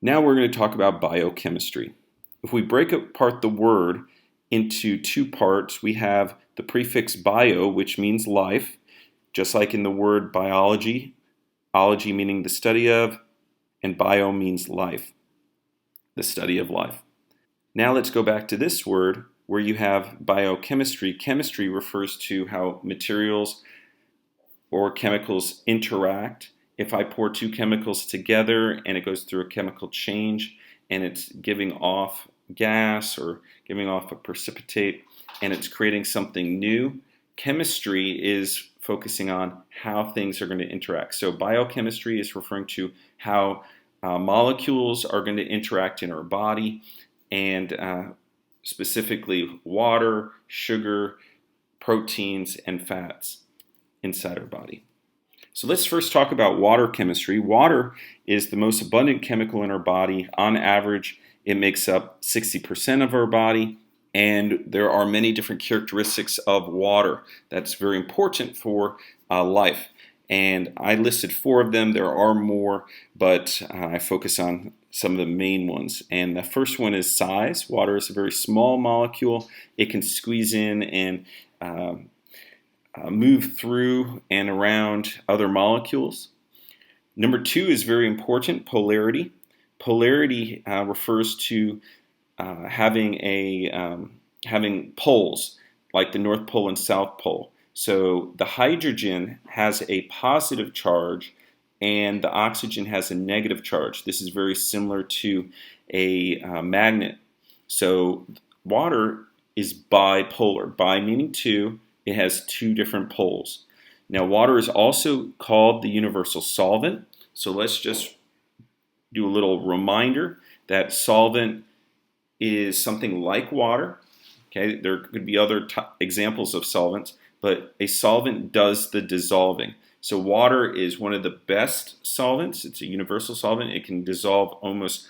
Now we're going to talk about biochemistry. If we break apart the word into two parts, we have the prefix bio, which means life, just like in the word biology, ology meaning the study of, and bio means life, the study of life. Now let's go back to this word where you have biochemistry. Chemistry refers to how materials or chemicals interact. If I pour two chemicals together and it goes through a chemical change and it's giving off gas or giving off a precipitate and it's creating something new, chemistry is focusing on how things are going to interact. So biochemistry is referring to how molecules are going to interact in our body, and specifically water, sugar, proteins, and fats inside our body. So let's first talk about water chemistry. Water is the most abundant chemical in our body. On average, it makes up 60% of our body, and there are many different characteristics of water that's very important for life. And I listed 4 of them. There are more, but I focus on some of the main ones. And the first one is size. Water is a very small molecule. It can squeeze in and move through and around other molecules. Number 2 is very important, polarity. Polarity refers to having poles, like the North Pole and South Pole. So the hydrogen has a positive charge and the oxygen has a negative charge. This is very similar to a magnet. So water is bipolar. Bi meaning 2. It has 2 different poles. Now water is also called the universal solvent. So let's just do a little reminder that solvent is something like water. Okay, there could be other examples of solvents, but a solvent does the dissolving. So water is one of the best solvents. It's a universal solvent. It can dissolve almost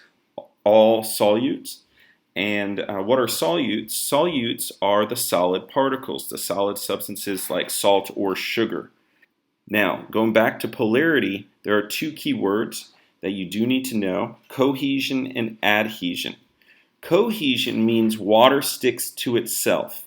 all solutes. And what are solutes? Solutes are the solid particles, the solid substances like salt or sugar. Now, going back to polarity, there are 2 key words that you do need to know: cohesion and adhesion. Cohesion means water sticks to itself.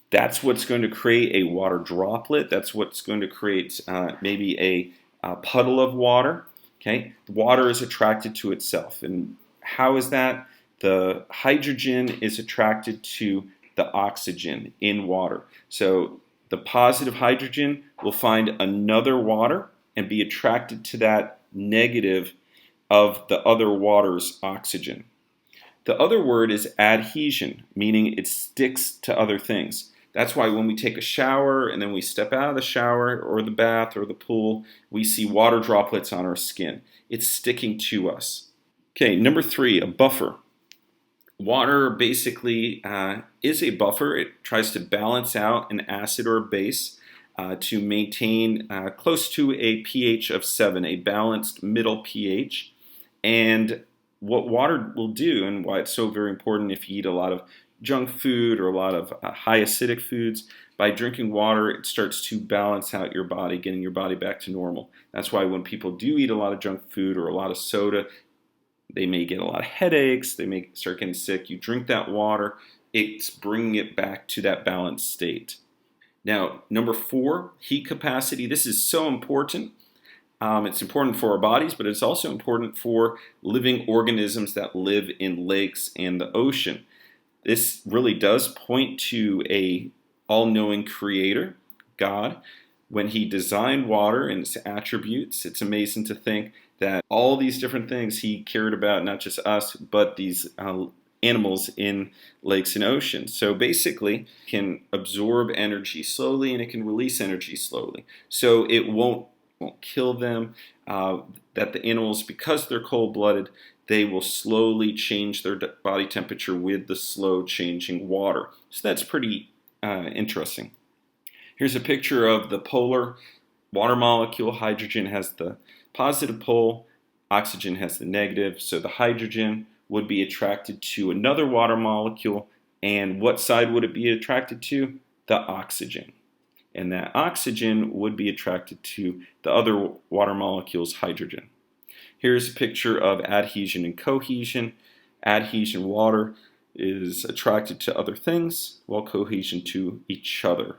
That's what's going to create a water droplet. That's what's going to create maybe a puddle of water. Okay, water is attracted to itself. And how is that? The hydrogen is attracted to the oxygen in water. So the positive hydrogen will find another water and be attracted to that negative of the other water's oxygen. The other word is adhesion, meaning it sticks to other things. That's why when we take a shower and then we step out of the shower or the bath or the pool, we see water droplets on our skin. It's sticking to us. Okay, number 3, a buffer. Water basically is a buffer. It tries to balance out an acid or a base to maintain close to a pH of 7, a balanced middle pH. And what water will do, and why it's so very important if you eat a lot of junk food or a lot of high acidic foods, by drinking water, it starts to balance out your body, getting your body back to normal. That's why when people do eat a lot of junk food or a lot of soda, they may get a lot of headaches, they may start getting sick. You drink that water, it's bringing it back to that balanced state. Now, number 4, heat capacity. This is so important. It's important for our bodies, but it's also important for living organisms that live in lakes and the ocean. This really does point to a all-knowing creator, God. When he designed water and its attributes, it's amazing to think that all these different things he cared about, not just us, but these animals in lakes and oceans. So basically, it can absorb energy slowly and it can release energy slowly. So it won't kill them. That the animals, because they're cold-blooded, they will slowly change their body temperature with the slow changing water. So that's pretty interesting. Here's a picture of the polar water molecule. Hydrogen has the positive pole, oxygen has the negative. So the hydrogen would be attracted to another water molecule. And what side would it be attracted to? The oxygen. And that oxygen would be attracted to the other water molecule's hydrogen. Here's a picture of adhesion and cohesion. Adhesion, water, is attracted to other things, while cohesion to each other.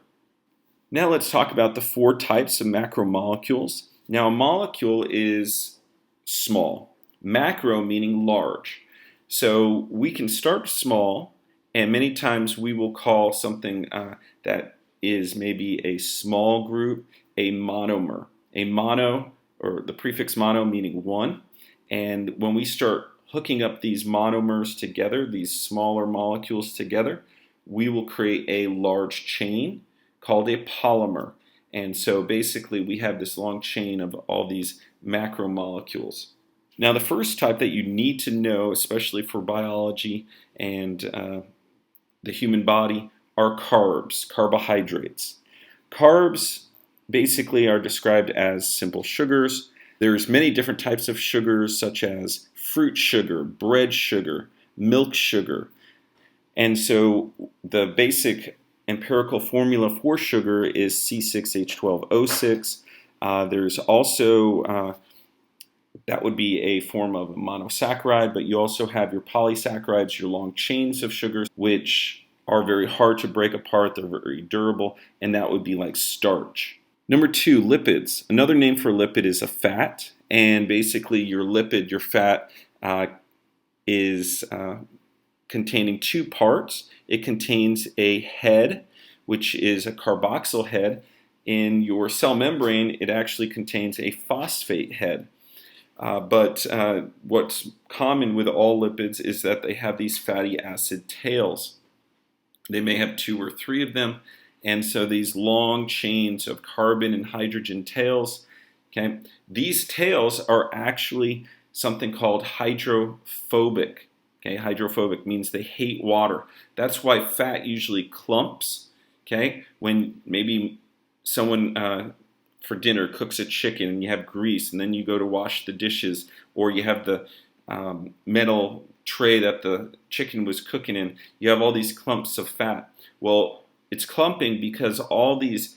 Now let's talk about the 4 types of macromolecules. Now a molecule is small. Macro meaning large. So we can start small, and many times we will call something that is maybe a small group a monomer. A mono, or the prefix mono meaning 1. And when we start hooking up these monomers together, these smaller molecules together, we will create a large chain called a polymer. And so basically we have this long chain of all these macromolecules. Now the first type that you need to know, especially for biology and the human body, are carbs, carbohydrates. Carbs basically are described as simple sugars. There's many different types of sugars, such as fruit sugar, bread sugar, milk sugar. And so the basic empirical formula for sugar is C6H12O6. There's also, that would be a form of a monosaccharide, but you also have your polysaccharides, your long chains of sugars, which are very hard to break apart. They're very durable, and that would be like starch. Number 2, lipids. Another name for lipid is a fat, and basically your lipid, your fat, is containing 2 parts. It contains a head, which is a carboxyl head. In your cell membrane, it actually contains a phosphate head. But what's common with all lipids is that they have these fatty acid tails. They may have 2 or 3 of them, and so these long chains of carbon and hydrogen tails, okay, these tails are actually something called hydrophobic. Okay, hydrophobic means they hate water. That's why fat usually clumps. Okay, when maybe someone for dinner cooks a chicken and you have grease, and then you go to wash the dishes, or you have the metal tray that the chicken was cooking in, you have all these clumps of fat. Well, it's clumping because all these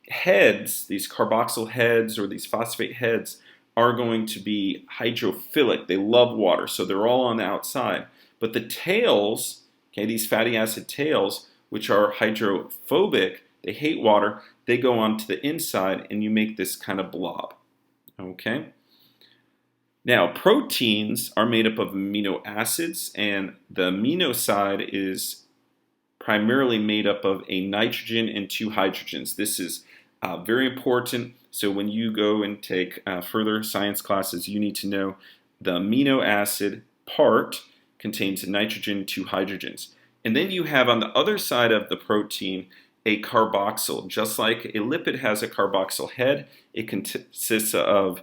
heads, these carboxyl heads or these phosphate heads, are going to be hydrophilic. They love water, so they're all on the outside. But the tails, okay, these fatty acid tails, which are hydrophobic, they hate water, they go onto the inside, and you make this kind of blob. Okay? Now, proteins are made up of amino acids, and the amino side is primarily made up of a nitrogen and 2 hydrogens. This is very important. So when you go and take further science classes, you need to know the amino acid part contains a nitrogen and 2 hydrogens. And then you have on the other side of the protein a carboxyl. Just like a lipid has a carboxyl head, it consists of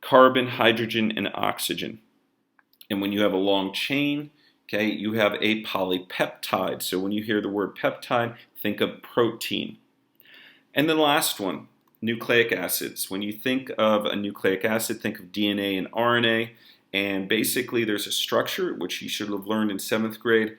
carbon, hydrogen, and oxygen. And when you have a long chain, okay, you have a polypeptide. So when you hear the word peptide, think of protein. And the last one, nucleic acids. When you think of a nucleic acid, think of DNA and RNA. And basically there's a structure, which you should have learned in 7th grade,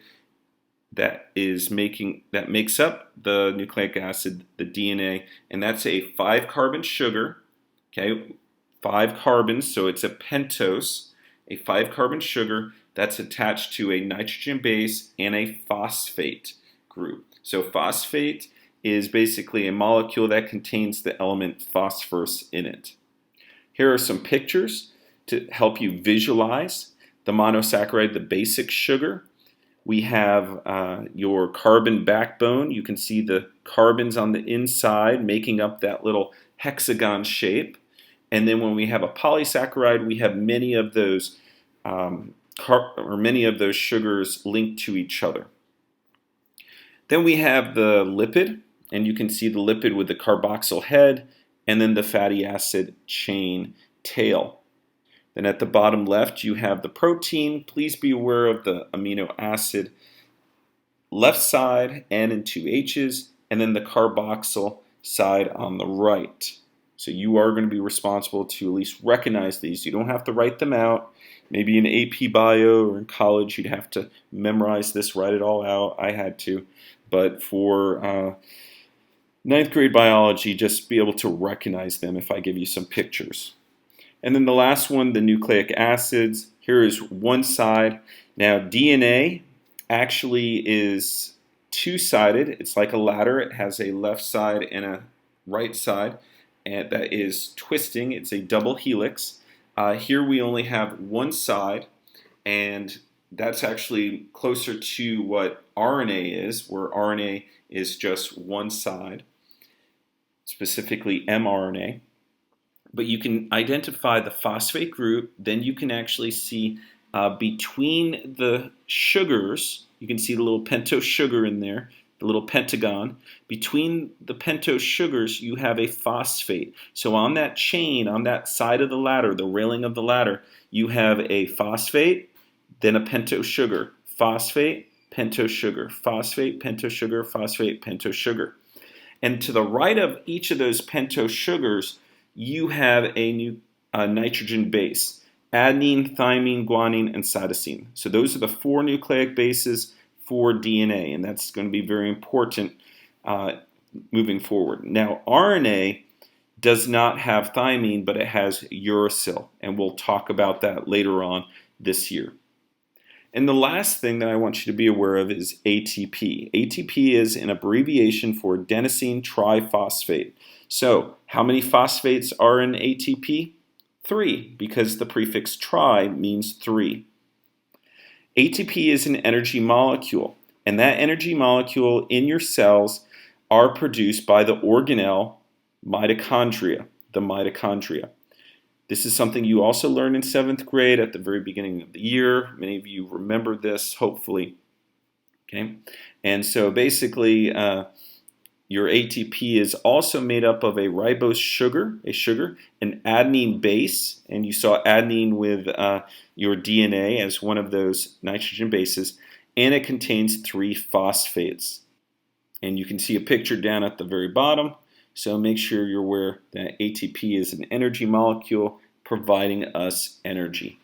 that makes up the nucleic acid, the DNA, and that's a 5-carbon sugar, okay, 5 carbons, so it's a pentose, a 5-carbon sugar that's attached to a nitrogen base and a phosphate group. So phosphate is basically a molecule that contains the element phosphorus in it. Here are some pictures to help you visualize the monosaccharide, the basic sugar. We have your carbon backbone. You can see the carbons on the inside making up that little hexagon shape. And then when we have a polysaccharide, we have many of those sugars linked to each other. Then we have the lipid, and you can see the lipid with the carboxyl head and then the fatty acid chain tail. Then at the bottom left, you have the protein. Please be aware of the amino acid left side, N and 2 H's, and then the carboxyl side on the right. So you are going to be responsible to at least recognize these. You don't have to write them out. Maybe in AP Bio or in college, you'd have to memorize this, write it all out. I had to. But for 9th grade biology, just be able to recognize them if I give you some pictures. And then the last one, the nucleic acids. Here is one side. Now DNA actually is two-sided. It's like a ladder. It has a left side and a right side, and that is twisting. It's a double helix. Here we only have one side, and that's actually closer to what RNA is, where RNA is just one side, specifically mRNA. But you can identify the phosphate group, then you can actually see between the sugars, you can see the little pentose sugar in there, the little pentagon. Between the pentose sugars, you have a phosphate. So on that chain, on that side of the ladder, the railing of the ladder, you have a phosphate, then a pentose sugar, phosphate, pentose sugar, phosphate, pentose sugar, phosphate, pentose sugar. And to the right of each of those pentose sugars, you have a nitrogen base: adenine, thymine, guanine, and cytosine. So those are the four nucleic bases for DNA, and that's going to be very important moving forward. Now, RNA does not have thymine, but it has uracil, and we'll talk about that later on this year. And the last thing that I want you to be aware of is ATP. ATP is an abbreviation for adenosine triphosphate. So, how many phosphates are in ATP? 3, because the prefix tri means 3. ATP is an energy molecule, and that energy molecule in your cells are produced by the organelle mitochondria, the mitochondria. This is something you also learned in 7th grade at the very beginning of the year. Many of you remember this, hopefully. Okay, and so basically, your ATP is also made up of a ribose sugar, an adenine base, and you saw adenine with your DNA as one of those nitrogen bases, and it contains 3 phosphates. And you can see a picture down at the very bottom. So make sure you're aware that ATP is an energy molecule providing us energy.